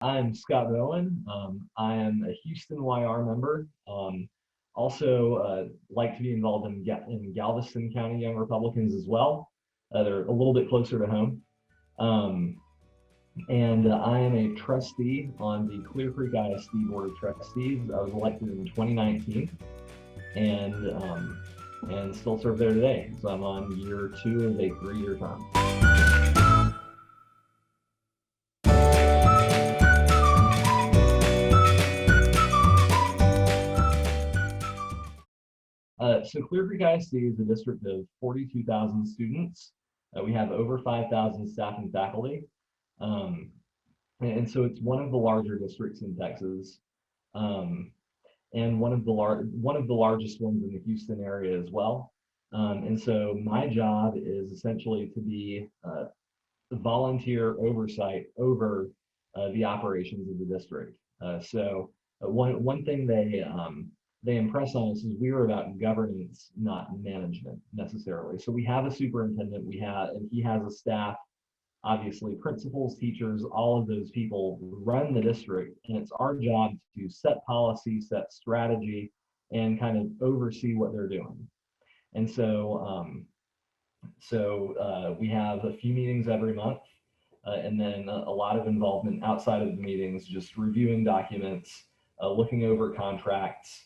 I'm Scott Bowen. I am a Houston YR member. Also, like to be involved in Galveston County Young Republicans as well. They're a little bit closer to home. Um, and I am a trustee on the Clear Creek ISD Board of Trustees. I was elected in 2019 and still serve there today. So I'm on year 2 of a 3-year term. So Clear Creek ISD is a district of 42,000 students. We have over 5,000 staff and faculty. Um, and so it's one of the larger districts in Texas, and one of the largest ones in the Houston area as well. And so my job is essentially to be volunteer oversight over the operations of the district. One thing they impress on us is we are about governance, not management necessarily. So we have a superintendent, and he has a staff. Obviously, principals, teachers, all of those people run the district, and it's our job to set policy, set strategy, and kind of oversee what they're doing. And so we have a few meetings every month, and then a lot of involvement outside of the meetings, just reviewing documents, looking over contracts,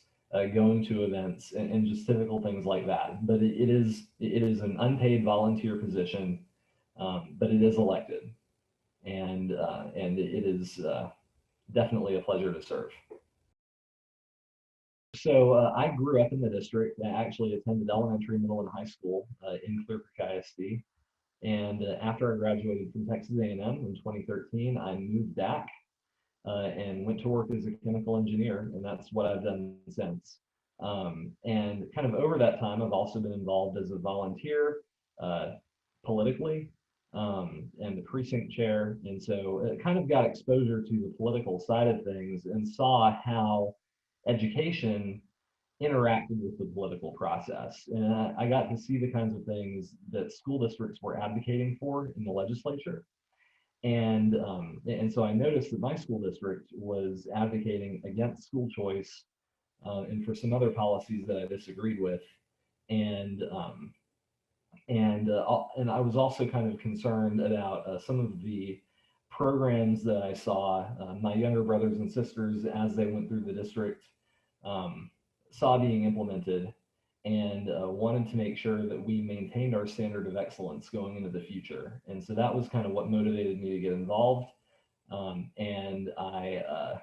going to events, and just typical things like that. But it is an unpaid volunteer position, but it is elected, and it is definitely a pleasure to serve. So I grew up in the district. I actually attended elementary, middle, and high school in Clear Creek ISD. And after I graduated from Texas A&M in 2013, I moved back and went to work as a chemical engineer, and that's what I've done since. And kind of over that time, I've also been involved as a volunteer politically, and the precinct chair. And so it kind of got exposure to the political side of things and saw how education interacted with the political process. And I got to see the kinds of things that school districts were advocating for in the legislature. And so I noticed that my school district was advocating against school choice, and for some other policies that I disagreed with. And and I was also kind of concerned about some of the programs that I saw my younger brothers and sisters, as they went through the district, saw being implemented, and wanted to make sure that we maintained our standard of excellence going into the future. And so that was kind of what motivated me to get involved. And I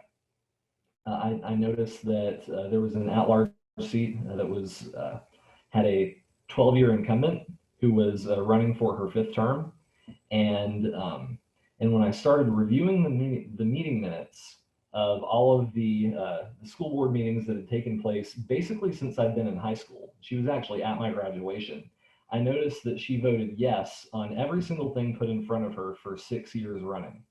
noticed that there was an at-large seat that was had a 12-year incumbent who was running for her 5th term. And when I started reviewing the meeting minutes of all of the school board meetings that had taken place basically since I'd been in high school, she was actually at my graduation, I noticed that she voted yes on every single thing put in front of her for 6 years running.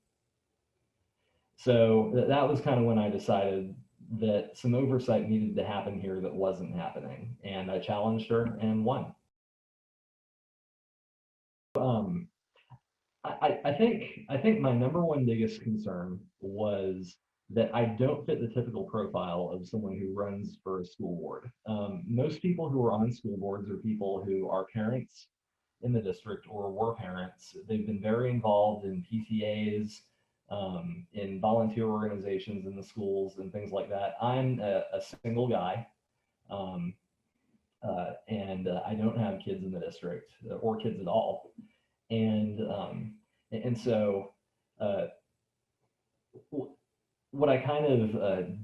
So that was kind of when I decided that some oversight needed to happen here that wasn't happening. And I challenged her and won. I think my number one biggest concern was that I don't fit the typical profile of someone who runs for a school board. Most people who are on school boards are people who are parents in the district or were parents. They've been very involved in PTAs, in volunteer organizations in the schools and things like that. I'm a single guy, and I don't have kids in the district or kids at all. And so what I kind of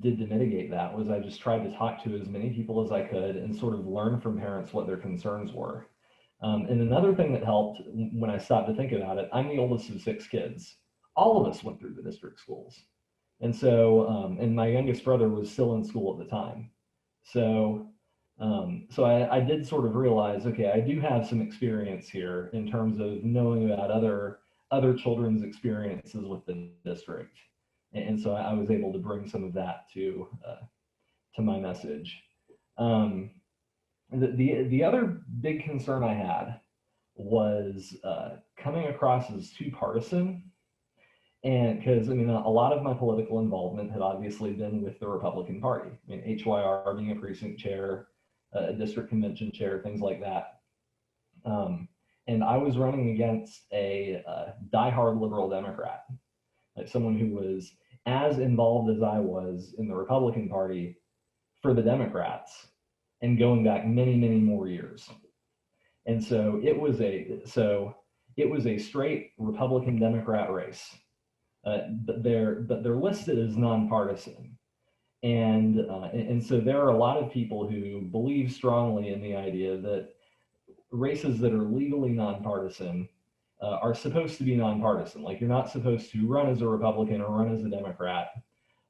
did to mitigate that was I just tried to talk to as many people as I could and sort of learn from parents what their concerns were. And another thing that helped when I stopped to think about it, I'm the oldest of 6 kids. All of us went through the district schools. And so, and my youngest brother was still in school at the time. So I did sort of realize, okay, I do have some experience here in terms of knowing about other children's experiences with the district. And so I was able to bring some of that to my message. The other big concern I had was coming across as too partisan. And because, I mean, a lot of my political involvement had obviously been with the Republican Party. I mean, HYR, being a precinct chair, a district convention chair, things like that. And I was running against a diehard liberal Democrat, like someone who was as involved as I was in the Republican Party for the Democrats and going back many, many more years. And so it was a straight Republican Democrat race. But they're listed as nonpartisan. And so there are a lot of people who believe strongly in the idea that races that are legally nonpartisan are supposed to be nonpartisan. Like, you're not supposed to run as a Republican or run as a Democrat.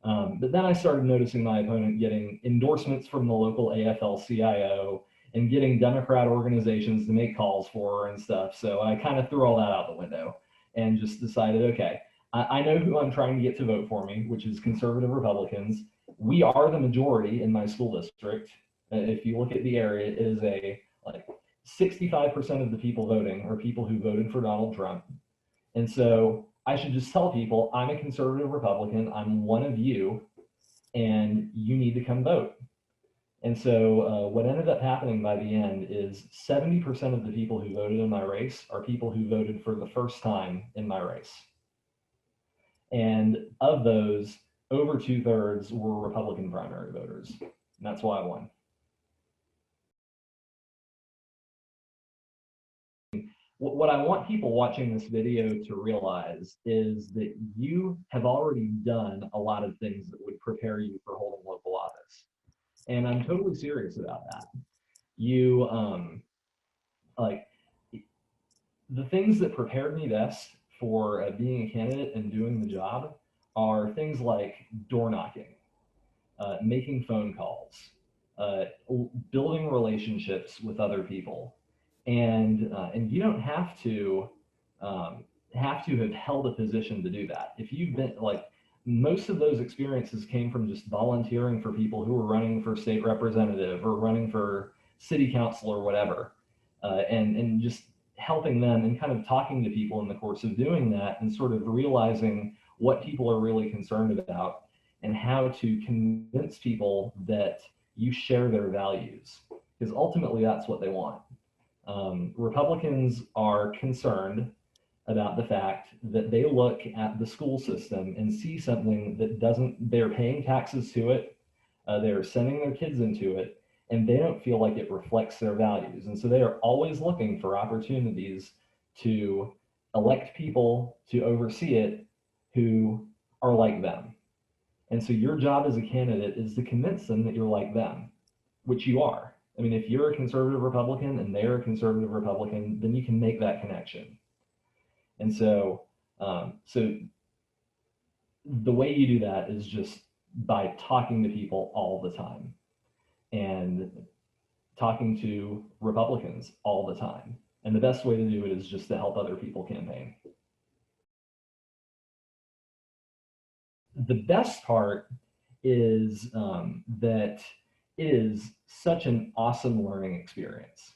But then I started noticing my opponent getting endorsements from the local AFL-CIO and getting Democrat organizations to make calls for her and stuff. So I kind of threw all that out the window and just decided, okay, I know who I'm trying to get to vote for me, which is conservative Republicans. We are the majority in my school district. If you look at the area, it is like 65% of the people voting are people who voted for Donald Trump. And so I should just tell people, I'm a conservative Republican, I'm one of you, and you need to come vote. And so what ended up happening by the end is 70% of the people who voted in my race are people who voted for the first time in my race. And of those, over 2/3 were Republican primary voters. And that's why I won. What I want people watching this video to realize is that you have already done a lot of things that would prepare you for holding local office. And I'm totally serious about that. You, like, the things that prepared me best for being a candidate and doing the job are things like door knocking, making phone calls, building relationships with other people, and you don't have to have held a position to do that. If you've been, like, most of those experiences came from just volunteering for people who were running for state representative or running for city council or whatever, and just helping them and kind of talking to people in the course of doing that and sort of realizing what people are really concerned about and how to convince people that you share their values, because ultimately that's what they want. Republicans are concerned about the fact that they look at the school system and see something that doesn't, they're paying taxes to it, they're sending their kids into it, and they don't feel like it reflects their values. And so they are always looking for opportunities to elect people to oversee it who are like them. And so your job as a candidate is to convince them that you're like them, which you are. I mean, if you're a conservative Republican and they're a conservative Republican, then you can make that connection. And so, so the way you do that is just by talking to people all the time and talking to Republicans all the time. And the best way to do it is just to help other people campaign. The best part is that it is such an awesome learning experience.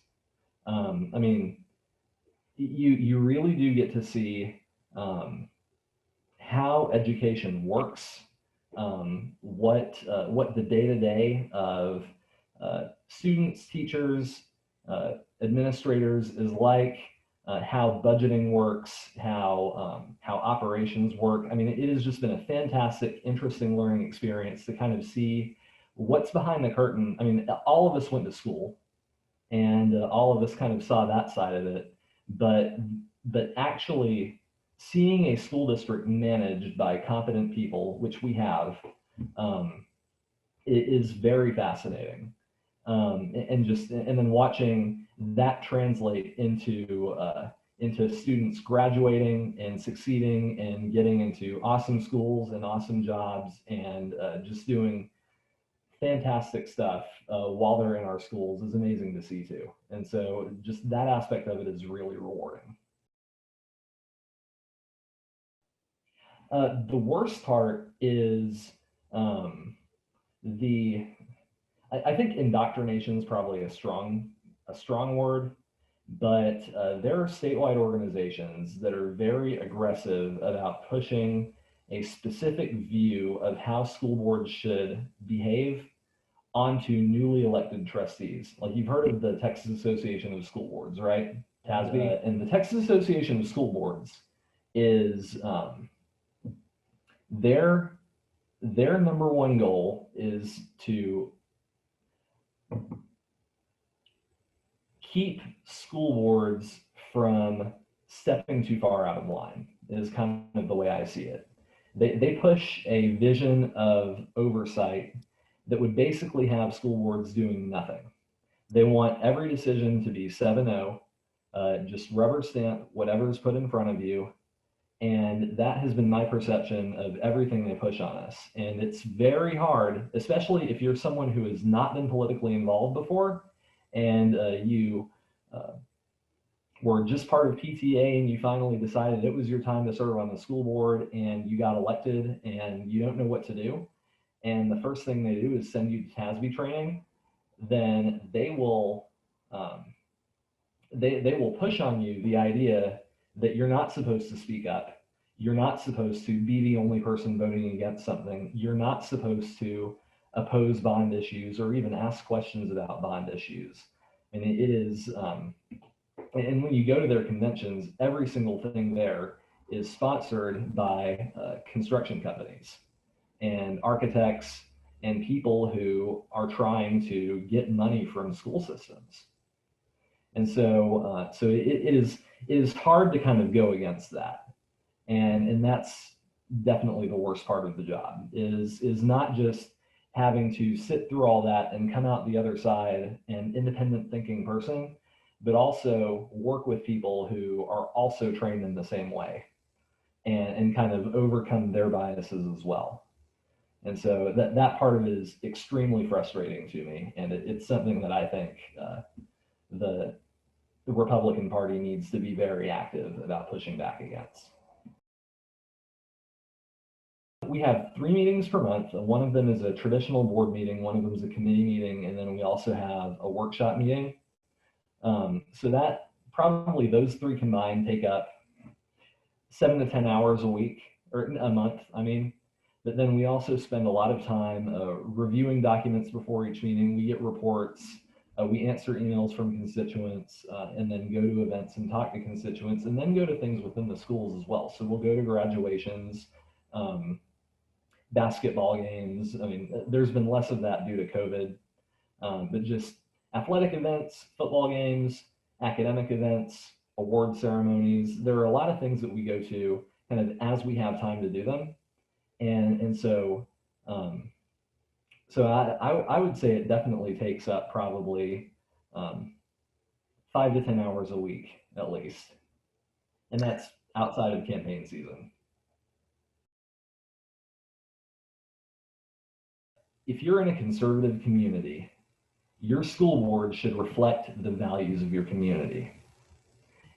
I mean, you really do get to see how education works, what the day-to-day of students, teachers, administrators is like, how budgeting works, how operations work. I mean, it has just been a fantastic, interesting learning experience to kind of see what's behind the curtain. I mean, all of us went to school, and all of us kind of saw that side of it, but actually seeing a school district managed by competent people, which we have, it is very fascinating. And then watching that translate into students graduating and succeeding and getting into awesome schools and awesome jobs and just doing fantastic stuff while they're in our schools is amazing to see too. And so just that aspect of it is really rewarding. The worst part is I think indoctrination is probably a strong word, but there are statewide organizations that are very aggressive about pushing a specific view of how school boards should behave onto newly elected trustees. Like, you've heard of the Texas Association of School Boards, right? TASB. And the Texas Association of School Boards is their number one goal is to keep school boards from stepping too far out of line, is kind of the way I see it. They push a vision of oversight that would basically have school boards doing nothing. They want every decision to be 7-0, just rubber stamp whatever's put in front of you. And that has been my perception of everything they push on us. And it's very hard, especially if you're someone who has not been politically involved before, and you were just part of PTA and you finally decided it was your time to serve on the school board, and you got elected and you don't know what to do. And the first thing they do is send you to TASB training. Then they will push on you the idea that you're not supposed to speak up. You're not supposed to be the only person voting against something. You're not supposed to oppose bond issues or even ask questions about bond issues. And it is, and when you go to their conventions, every single thing there is sponsored by construction companies and architects and people who are trying to get money from school systems. And so, it is hard to kind of go against that. And that's definitely the worst part of the job, is not just having to sit through all that and come out the other side an independent thinking person, but also work with people who are also trained in the same way and kind of overcome their biases as well. And so that part of it is extremely frustrating to me. And it's something that I think the Republican Party needs to be very active about pushing back against. We have 3 meetings per month. One of them is a traditional board meeting, one of them is a committee meeting, and then we also have a workshop meeting. So that probably those 3 combined take up 7 to 10 hours a week, or a month, I mean. But then we also spend a lot of time reviewing documents before each meeting. We get reports, we answer emails from constituents, and then go to events and talk to constituents, and then go to things within the schools as well. So we'll go to graduations, basketball games. I mean, there's been less of that due to COVID, but just athletic events, football games, academic events, award ceremonies. There are a lot of things that we go to kind of as we have time to do them. And so, so I would say it definitely takes up probably 5 to 10 hours a week at least. And that's outside of campaign season. If you're in a conservative community, your school board should reflect the values of your community.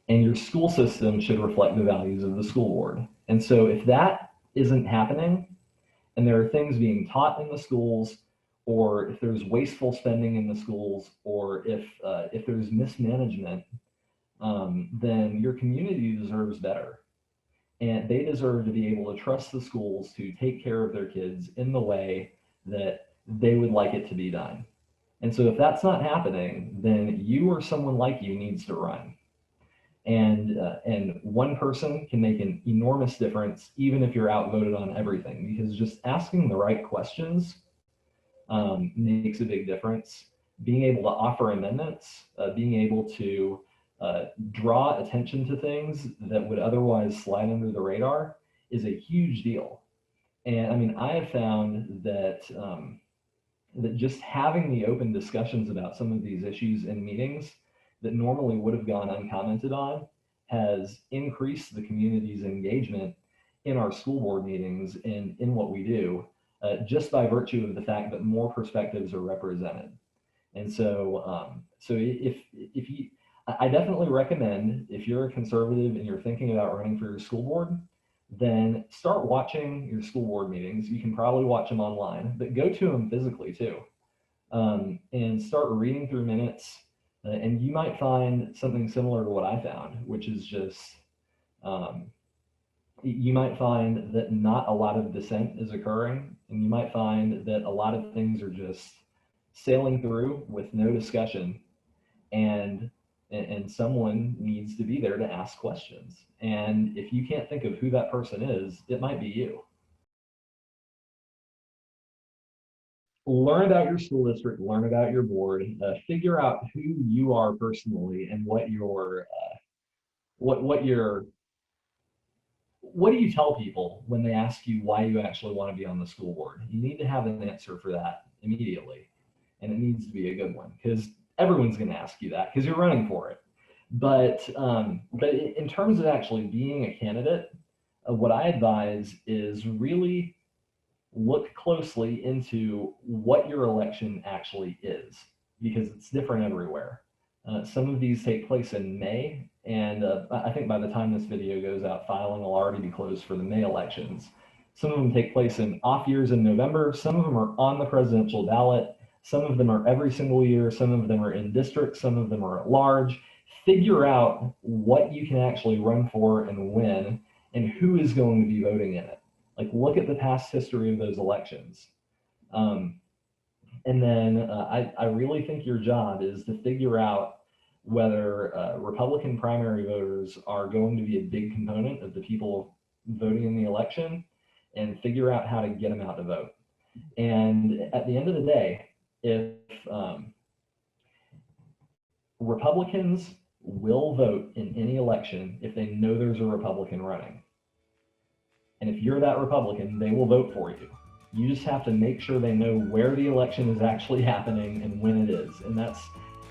And your school system should reflect the values of the school board. And so if that isn't happening, and there are things being taught in the schools, or if there's wasteful spending in the schools, or if there's mismanagement, then your community deserves better. And they deserve to be able to trust the schools to take care of their kids in the way that they would like it to be done. And so if that's not happening, then you or someone like you needs to run. And one person can make an enormous difference, even if you're outvoted on everything, because just asking the right questions makes a big difference. Being able to offer amendments, being able to draw attention to things that would otherwise slide under the radar is a huge deal. And I mean, I have found that that just having the open discussions about some of these issues in meetings that normally would have gone uncommented on has increased the community's engagement in our school board meetings and in what we do, just by virtue of the fact that more perspectives are represented. And so, if you, I definitely recommend, if you're a conservative and you're thinking about running for your school board, then start watching your school board meetings. You can probably watch them online, but go to them physically too, and start reading through minutes. And you might find something similar to what I found, which is just you might find that not a lot of dissent is occurring, and you might find that a lot of things are just sailing through with no discussion, and someone needs to be there to ask questions. And if you can't think of who that person is, it might be you. Learn about your school district, learn about your board, figure out who you are personally and what your what do you tell people when they ask you why you actually want to be on the school board? You need to have an answer for that immediately, and it needs to be a good one, because everyone's going to ask you that because you're running for it. But in terms of actually being a candidate, what I advise is really look closely into what your election actually is, because it's different everywhere. Some of these take place in May, and I think by the time this video goes out, filing will already be closed for the May elections. Some of them take place in off years in November. Some of them are on the presidential ballot. Some of them are every single year. Some of them are in districts. Some of them are at large. Figure out what you can actually run for and win, and who is going to be voting in it. Like, look at the past history of those elections. And then I really think your job is to figure out whether Republican primary voters are going to be a big component of the people voting in the election, and figure out how to get them out to vote. And at the end of the day, if Republicans will vote in any election if they know there's a Republican running. And if you're that Republican, they will vote for you. You just have to make sure they know where the election is actually happening and when it is.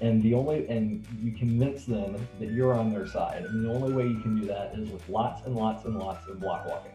And you convince them that you're on their side. And the only way you can do that is with lots and lots and lots of block walking.